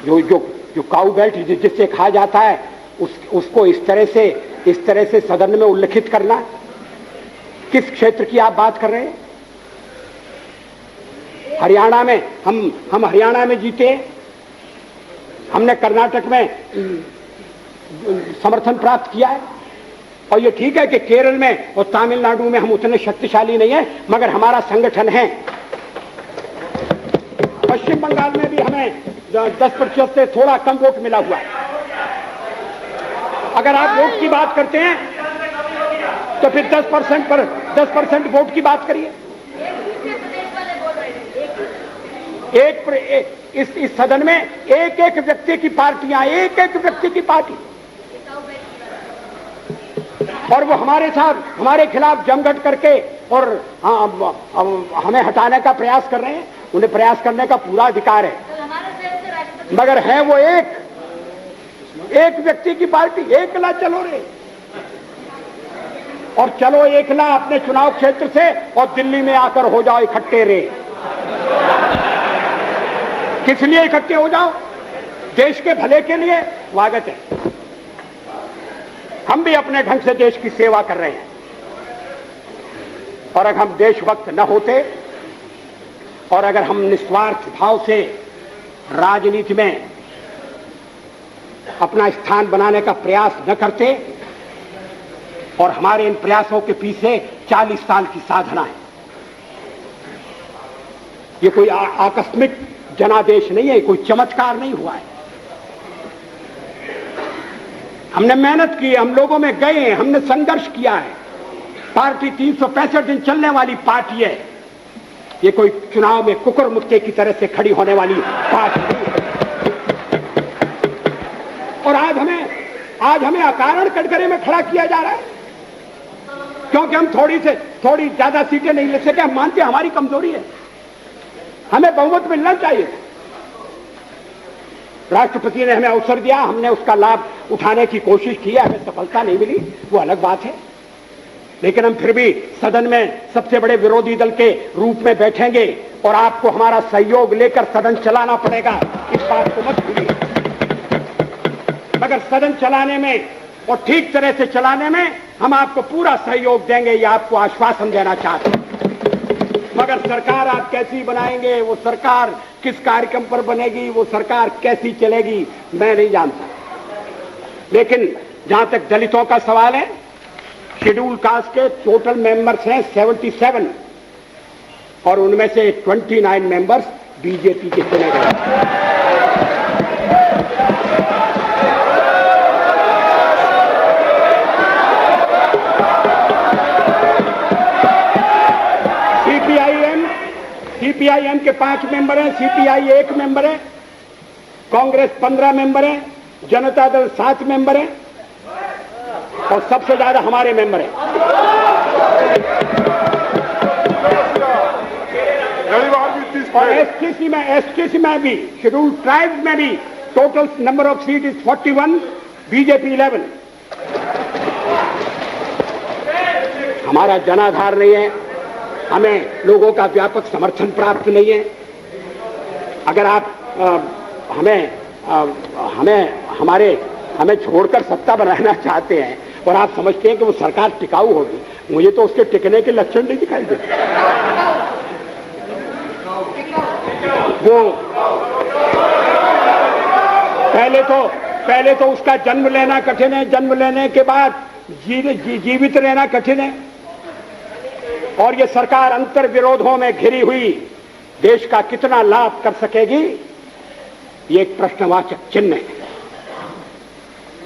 जो जो जो काऊ बेल्ट जिससे कहा जाता है उसको इस तरह से सदन में उल्लेखित करना। किस क्षेत्र की आप बात कर रहे हैं? हरियाणा में हम हरियाणा में जीते, हमने कर्नाटक में समर्थन प्राप्त किया है, और ये ठीक है कि केरल में और तमिलनाडु में हम उतने शक्तिशाली नहीं है, मगर हमारा संगठन है। पश्चिम बंगाल में भी हमें 10% से थोड़ा कम वोट मिला हुआ है। अगर आप वोट की बात करते हैं तो फिर 10% वोट की बात करिए। इस सदन में एक व्यक्ति की पार्टियां, एक व्यक्ति की पार्टी, और वो हमारे साथ हमारे खिलाफ जमघट करके और हमें हटाने का प्रयास कर रहे हैं। उन्हें प्रयास करने का पूरा अधिकार है, मगर है वो एक व्यक्ति की पार्टी। एकला चलो रे, और चलो एकला अपने चुनाव क्षेत्र से और दिल्ली में आकर हो जाओ इकट्ठे रे। किस लिए इकट्ठे हो जाओ? देश के भले के लिए। स्वागत है, हम भी अपने ढंग से देश की सेवा कर रहे हैं, और अगर हम देशभक्त न होते और अगर हम निस्वार्थ भाव से राजनीति में अपना स्थान बनाने का प्रयास न करते, और हमारे इन प्रयासों के पीछे 40 साल की साधना है। ये कोई आकस्मिक जनादेश नहीं है, कोई चमत्कार नहीं हुआ है। हमने मेहनत की, हम लोगों में गए, हमने संघर्ष किया है। पार्टी 365 दिन चलने वाली पार्टी है। ये कोई चुनाव में कुकुर मुक्के की तरह से खड़ी होने वाली पार्टी नहीं है। और आज हमें अकारण कटघरे में खड़ा किया जा रहा है, क्योंकि हम थोड़ी ज्यादा सीटें नहीं ले सके। हम मानते हैं हमारी कमजोरी है, हमें बहुमत मिलना चाहिए। राष्ट्रपति ने हमें अवसर दिया, हमने उसका लाभ उठाने की कोशिश की है, हमें सफलता नहीं मिली, वो अलग बात है। लेकिन हम फिर भी सदन में सबसे बड़े विरोधी दल के रूप में बैठेंगे, और आपको हमारा सहयोग लेकर सदन चलाना पड़ेगा, इस बात को मत भूलिए। मगर सदन चलाने में और ठीक तरह से चलाने में हम आपको पूरा सहयोग देंगे, ये आपको आश्वासन देना चाहते हैं। मगर सरकार आप कैसी बनाएंगे, वो सरकार किस कार्यक्रम पर बनेगी, वो सरकार कैसी चलेगी, मैं नहीं जानता। लेकिन जहां तक दलितों का सवाल है, शेड्यूल कास्ट के टोटल मेंबर्स हैं 77, और उनमें से 29 मेंबर्स बीजेपी के चुने गए। सीपीआईएम के 5 मेंबर हैं, सीपीआई 1 मेंबर है, कांग्रेस 15 मेंबर है, जनता दल 7 मेंबर है, और सबसे ज्यादा हमारे मेंबर हैं। और एसटीसी में भी, शेड्यूल ट्राइब्स में भी total number of seat is 41, BJP 11। हमारा जनाधार नहीं है, हमें लोगों का व्यापक समर्थन प्राप्त नहीं है। अगर आप हमें छोड़कर सत्ता बनाना चाहते हैं और आप समझते हैं कि वो सरकार टिकाऊ होगी, मुझे तो उसके टिकने के लक्षण नहीं दिखाई देते। वो पहले तो उसका जन्म लेना कठिन है, जन्म लेने के बाद जीवित रहना कठिन है, और ये सरकार अंतर विरोधों में घिरी हुई देश का कितना लाभ कर सकेगी, ये एक प्रश्नवाचक चिन्ह है।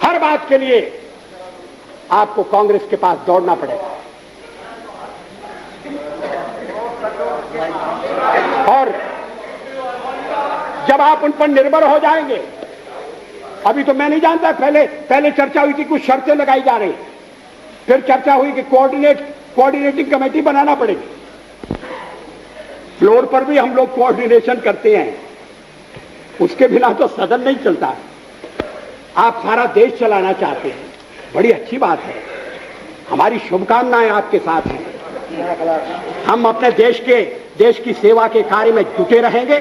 हर बात के लिए आपको कांग्रेस के पास दौड़ना पड़ेगा, और जब आप उन पर निर्भर हो जाएंगे, अभी तो मैं नहीं जानता, पहले चर्चा हुई थी, कुछ शर्तें लगाई जा रही, फिर चर्चा हुई कि कोऑर्डिनेटिंग कमेटी बनाना पड़ेगी। फ्लोर पर भी हम लोग कोऑर्डिनेशन करते हैं, उसके बिना तो सदन नहीं चलता। आप सारा देश चलाना चाहते हैं, बड़ी अच्छी बात है, हमारी शुभकामनाएं आपके साथ हैं। हम अपने देश की सेवा के कार्य में जुटे रहेंगे।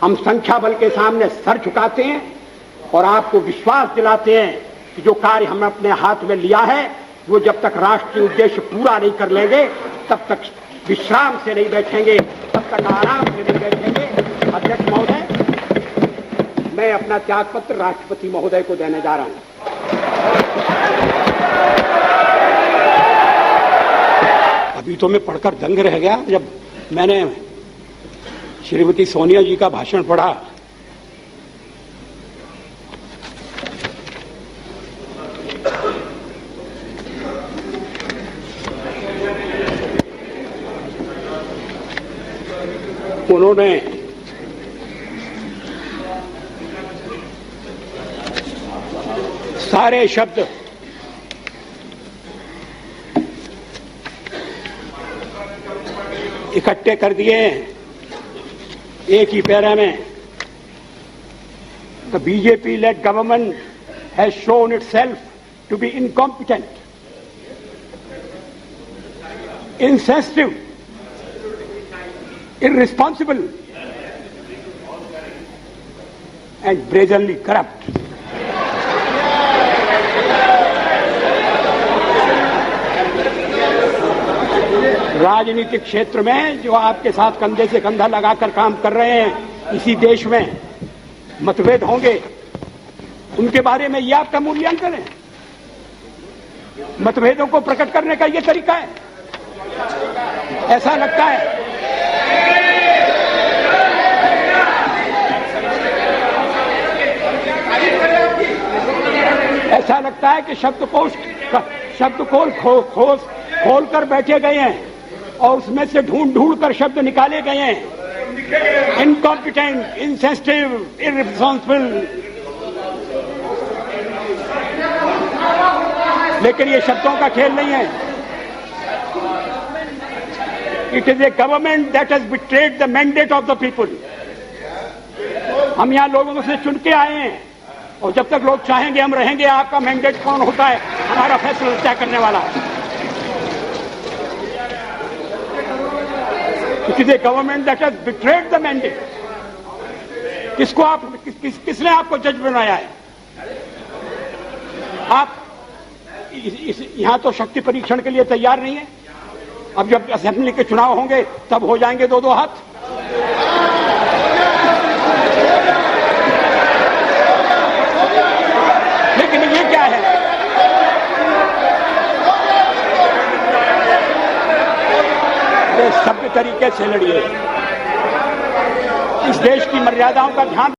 हम संख्या बल के सामने सर झुकाते हैं और आपको विश्वास दिलाते हैं कि जो कार्य हमने अपने हाथ में लिया है वो जब तक राष्ट्रीय उद्देश्य पूरा नहीं कर लेंगे तब तक विश्राम से नहीं बैठेंगे, तब तक आराम से नहीं बैठेंगे। अध्यक्ष महोदय, मैं अपना त्यागपत्र राष्ट्रपति महोदय को देने जा रहा हूं। अभी तो मैं पढ़कर दंग रह गया जब मैंने श्रीमती सोनिया जी का भाषण पढ़ा। उन्होंने सारे शब्द इकट्ठे कर दिए एक ही पैरा में। The BJP led government has shown itself to be incompetent, insensitive, irresponsible and brazenly corrupt. राजनीतिक क्षेत्र में जो आपके साथ कंधे से कंधा लगाकर काम कर रहे हैं, इसी देश में मतभेद होंगे, उनके बारे में यह आपका मूल्यांकन है? मतभेदों को प्रकट करने का यह तरीका है? ऐसा लगता है कि शब्दकोश खोल कर बैठे गए हैं और उसमें से ढूंढ कर शब्द निकाले गए हैं। Incompetent, insensitive, irresponsible. लेकिन ये शब्दों का खेल नहीं है। It is a government that has betrayed the mandate of the people. हम यहाँ लोगों से चुन के आए हैं और जब तक लोग चाहेंगे हम रहेंगे। आपका मैंडेट कौन होता है हमारा फैसला तय करने वाला? It is a government that has betrayed the mandate. किसने आपको जज बनाया है? आप यहां तो शक्ति परीक्षण के लिए तैयार नहीं है। अब जब असेंबली के चुनाव होंगे तब हो जाएंगे दो हाथ। लेकिन ये क्या है? ये सभ्य तरीके से लड़िए। इस देश की मर्यादाओं का ध्यान